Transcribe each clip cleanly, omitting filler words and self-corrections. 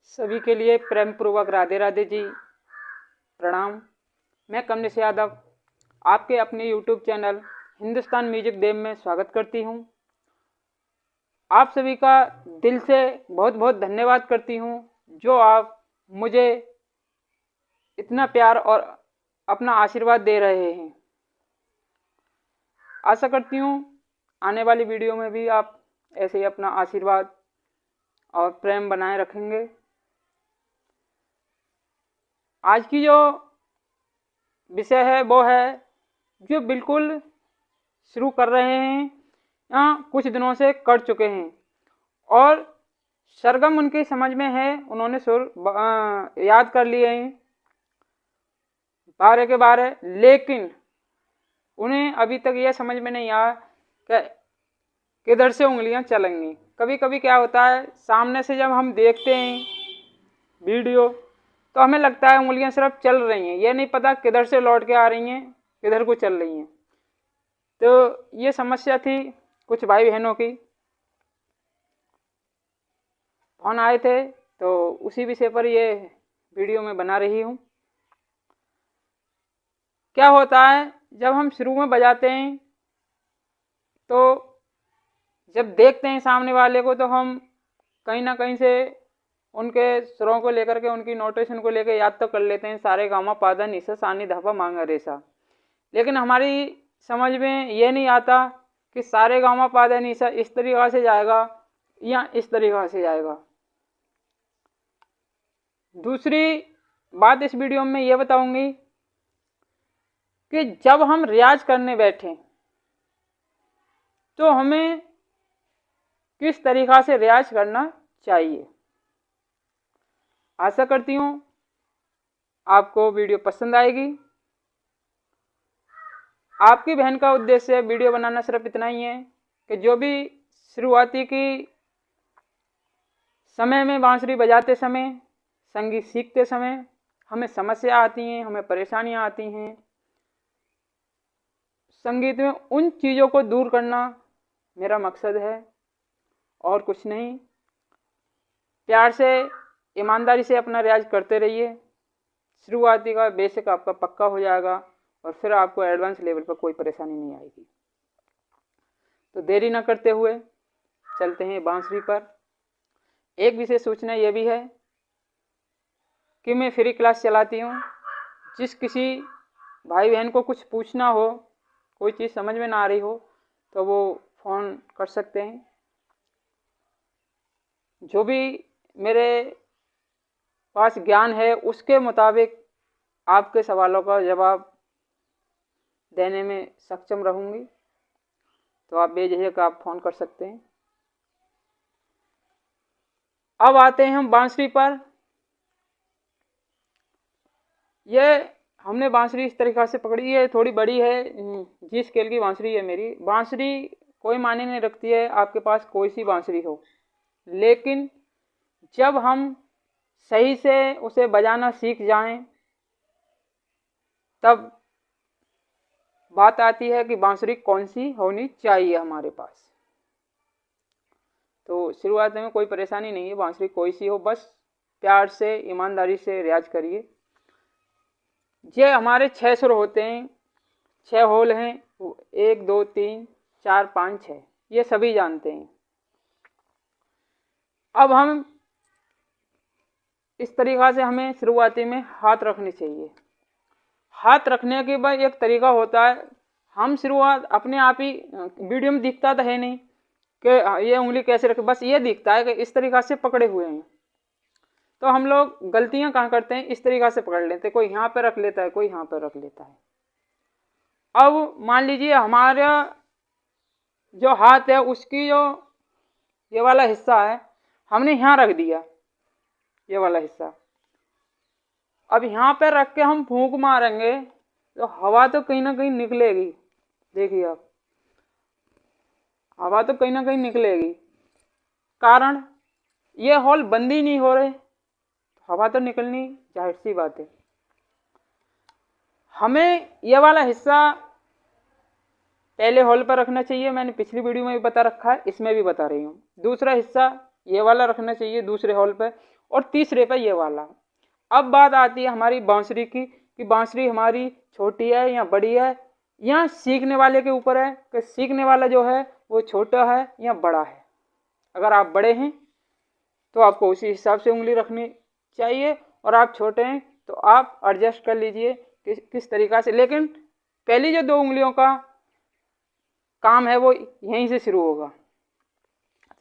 सभी के लिए प्रेम पूर्वक राधे राधे जी, प्रणाम। मैं कमलेश यादव आपके अपने YouTube चैनल हिंदुस्तान म्यूजिक देव में स्वागत करती हूं। आप सभी का दिल से बहुत बहुत धन्यवाद करती हूं जो आप मुझे इतना प्यार और अपना आशीर्वाद दे रहे हैं। आशा करती हूं आने वाली वीडियो में भी आप ऐसे ही अपना आशीर्वाद और प्रेम बनाए रखेंगे। आज की जो विषय है वो है जो बिल्कुल शुरू कर रहे हैं या कुछ दिनों से कर चुके हैं और सरगम उनकी समझ में है, उन्होंने सुर याद कर लिए हैं बारे के बारे, लेकिन उन्हें अभी तक यह समझ में नहीं आया कि किधर से उंगलियां चलेंगी। कभी कभी क्या होता है, सामने से जब हम देखते हैं वीडियो तो हमें लगता है उंगलियां सिर्फ चल रही हैं, ये नहीं पता किधर से लौट के आ रही हैं, किधर को चल रही हैं। तो ये समस्या थी कुछ भाई बहनों की, फोन आए थे तो उसी विषय पर ये वीडियो में बना रही हूँ। क्या होता है, जब हम शुरू में बजाते हैं तो जब देखते हैं सामने वाले को तो हम कहीं ना कहीं से उनके सुरों को लेकर के, उनकी नोटेशन को लेकर याद तो कर लेते हैं, सारे गामा पादा निसा सानी धापा मांगा रेसा, लेकिन हमारी समझ में ये नहीं आता कि सारे गामा पादा निसा इस तरीक़ा से जाएगा या इस तरीक़ा से जाएगा। दूसरी बात इस वीडियो में ये बताऊंगी कि जब हम रियाज करने बैठें तो हमें किस तरीक़ा से रियाज करना चाहिए। आशा करती हूँ आपको वीडियो पसंद आएगी। आपकी बहन का उद्देश्य वीडियो बनाना सिर्फ इतना ही है कि जो भी शुरुआती की समय में बांसुरी बजाते समय, संगीत सीखते समय हमें समस्या आती हैं, हमें परेशानियां आती हैं, संगीत में उन चीज़ों को दूर करना मेरा मकसद है और कुछ नहीं। प्यार से, ईमानदारी से अपना रियाज करते रहिए। शुरुआती का बेसिक आपका पक्का हो जाएगा और फिर आपको एडवांस लेवल पर कोई परेशानी नहीं आएगी। तो देरी न करते हुए चलते हैं बांसुरी पर। एक विशेष सूचना यह भी है कि मैं फ्री क्लास चलाती हूँ। जिस किसी भाई बहन को कुछ पूछना हो, कोई चीज़ समझ में ना आ रही हो तो वो फ़ोन कर सकते हैं। जो भी मेरे पास ज्ञान है उसके मुताबिक आपके सवालों का जवाब देने में सक्षम रहूँगी, तो आप बेझिझक आप फ़ोन कर सकते हैं। अब आते हैं हम बांसुरी पर। ये हमने बांसुरी इस तरीक़ा से पकड़ी है, थोड़ी बड़ी है, जी स्केल की बांसुरी है मेरी। बांसुरी कोई मायने नहीं रखती है आपके पास कोई सी बांसुरी हो, लेकिन जब हम सही से उसे बजाना सीख जाएं तब बात आती है कि बांसुरी कौन सी होनी चाहिए हमारे पास। तो शुरुआत में कोई परेशानी नहीं है, बांसुरी कोई सी हो, बस प्यार से, ईमानदारी से रियाज करिए। ये हमारे 6 सुर होते हैं, 6 होल हैं, 1 2 3 4 5 6, ये सभी जानते हैं। अब हम इस तरीक़ा से हमें शुरुआती में हाथ रखने चाहिए। हाथ रखने के बाद एक तरीका होता है, हम शुरुआत अपने आप ही वीडियो में दिखता तो है नहीं कि ये उंगली कैसे रखे, बस ये दिखता है कि इस तरीक़ा से पकड़े हुए हैं। तो हम लोग गलतियां कहाँ करते हैं, इस तरीक़ा से पकड़ लेते हैं, कोई यहाँ पे रख लेता है, कोई यहाँ पे रख लेता है। अब मान लीजिए हमारा जो हाथ है उसकी जो ये वाला हिस्सा है हमने यहाँ रख दिया, ये वाला हिस्सा। अब यहाँ पे रख के हम फूंक मारेंगे तो हवा तो कहीं ना कहीं निकलेगी। देखिए आप, हवा तो कहीं ना कहीं निकलेगी, कारण ये होल बंद ही नहीं हो रहे, हवा तो निकलनी जाहिर सी बात है। हमें ये वाला हिस्सा पहले होल पर रखना चाहिए, मैंने पिछली वीडियो में भी बता रखा है, इसमें भी बता रही हूँ। दूसरा हिस्सा ये वाला रखना चाहिए दूसरे होल पर, और तीसरे पे ये वाला। अब बात आती है हमारी बांसुरी की, कि बांसुरी हमारी छोटी है या बड़ी है, या सीखने वाले के ऊपर है कि सीखने वाला जो है वो छोटा है या बड़ा है। अगर आप बड़े हैं तो आपको उसी हिसाब से उंगली रखनी चाहिए, और आप छोटे हैं तो आप एडजस्ट कर लीजिए किस तरीक़ा से। लेकिन पहली जो 2 उंगलियों का काम है वो यहीं से शुरू होगा।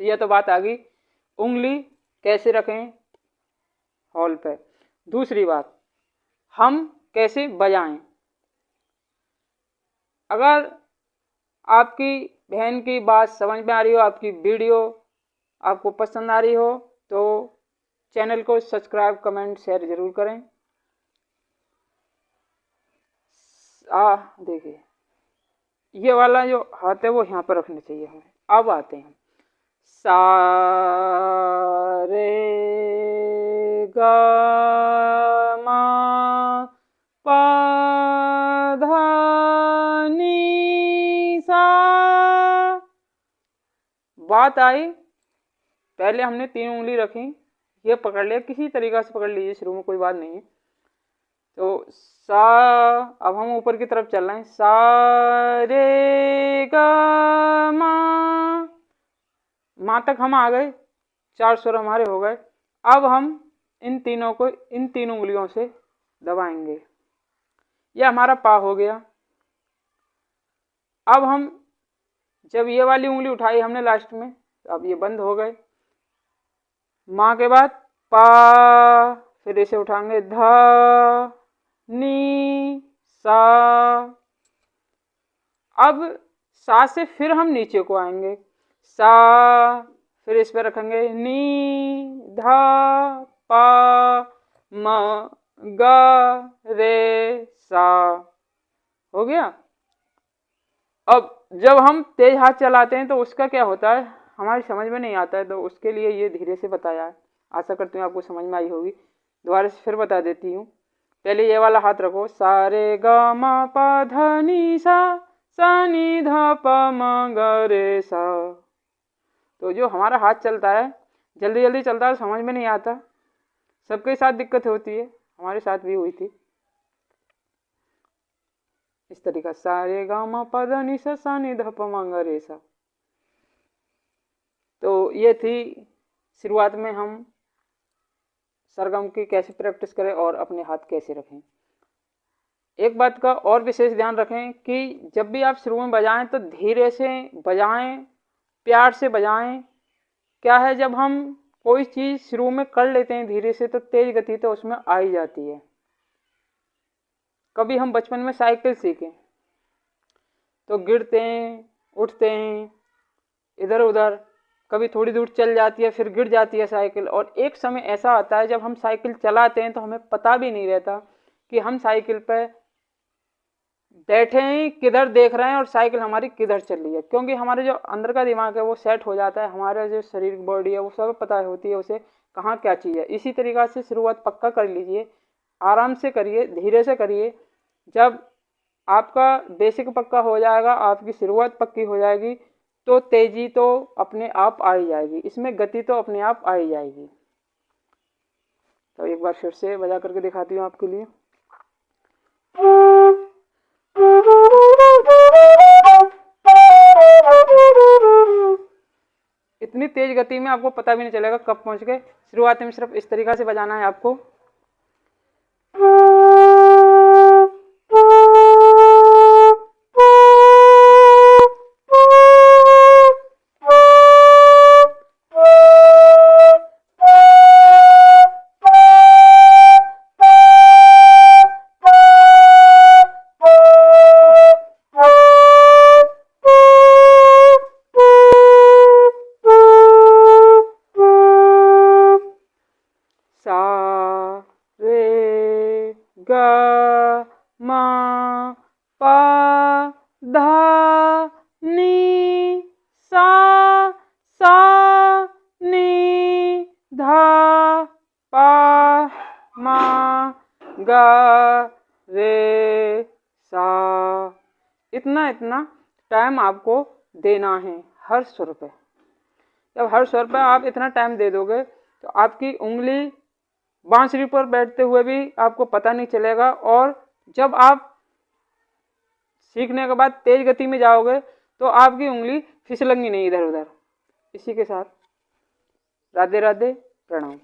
तो यह तो बात आ गई उंगली कैसे रखें हॉल पे। दूसरी बात, हम कैसे बजाएं। अगर आपकी बहन की बात समझ में आ रही हो, आपकी वीडियो आपको पसंद आ रही हो, तो चैनल को सब्सक्राइब, कमेंट, शेयर जरूर करें। देखिए ये वाला जो हाथ है वो यहाँ पर रखना चाहिए हमें। अब आते हैं सा रे गा मा पा धा नी सा। बात आई, पहले हमने 3 उंगली रखी, ये पकड़ लिया, किसी तरीक़ा से पकड़ लीजिए, शुरू में कोई बात नहीं है। तो सा, अब हम ऊपर की तरफ चल रहे हैं, सा रे गा मा तक हम आ गए, 4 स्वर हमारे हो गए। अब हम इन तीनों को इन 3 उंगलियों से दबाएंगे, यह हमारा पा हो गया। अब हम जब ये वाली उंगली उठाई हमने लास्ट में, अब ये बंद हो गए। माँ के बाद पा, फिर इसे उठाएंगे धा नी सा। अब सा से फिर हम नीचे को आएंगे, सा, फिर इस पर रखेंगे नी धा पा म गा रे सा। हो गया। अब जब हम तेज हाथ चलाते हैं तो उसका क्या होता है हमारी समझ में नहीं आता है, तो उसके लिए ये धीरे से बताया है। आशा करती हूँ आपको समझ में आई होगी। दोबारा से फिर बता देती हूँ। पहले ये वाला हाथ रखो, सा रे गा मा पा धा नी सा नी धा पा म गा रे सा। तो जो हमारा हाथ चलता है जल्दी जल्दी चलता है, समझ में नहीं आता, सबके साथ दिक्कत होती है, हमारे साथ भी हुई थी। इस तरीका सा रे गा मा पा धा नी सा नी धा पा म गा रे सा। तो ये थी शुरुआत में हम सरगम की कैसे प्रैक्टिस करें और अपने हाथ कैसे रखें। एक बात का और विशेष ध्यान रखें कि जब भी आप शुरू में बजाएं तो धीरे से बजाएं, प्यार से बजाएं। क्या है, जब हम कोई चीज़ शुरू में कर लेते हैं धीरे से तो तेज गति तो उसमें आ ही जाती है। कभी हम बचपन में साइकिल सीखें तो गिरते हैं, उठते हैं इधर उधर, कभी थोड़ी दूर चल जाती है फिर गिर जाती है साइकिल। और एक समय ऐसा आता है जब हम साइकिल चलाते हैं तो हमें पता भी नहीं रहता कि हम साइकिल पर बैठे हैं, किधर देख रहे हैं और साइकिल हमारी किधर चल रही है, क्योंकि हमारे जो अंदर का दिमाग है वो सेट हो जाता है, हमारा जो शरीर बॉडी है वो सब पता होती है उसे कहाँ क्या चीज़ है। इसी तरीक़ा से शुरुआत पक्का कर लीजिए, आराम से करिए, धीरे से करिए। जब आपका बेसिक पक्का हो जाएगा, आपकी शुरुआत पक्की हो जाएगी, तो तेजी तो अपने आप आ ही जाएगी, इसमें गति तो अपने आप आ ही जाएगी। तो एक बार फिर से बजा करके दिखाती हूँ आपके लिए। इतनी तेज गति में आपको पता भी नहीं चलेगा कब पहुंच गए। शुरुआत में सिर्फ इस तरीक़ा से बजाना है आपको। सा रे गा मा पा धा नी सा नी धा पा मा गा रे सा। इतना टाइम आपको देना है हर स्वर पे। जब हर स्वर पे आप इतना टाइम दे दोगे तो आपकी उंगली बांसुरी पर बैठते हुए भी आपको पता नहीं चलेगा, और जब आप सीखने के बाद तेज गति में जाओगे तो आपकी उंगली फिसलेंगी नहीं इधर उधर। इसी के साथ राधे राधे, प्रणाम।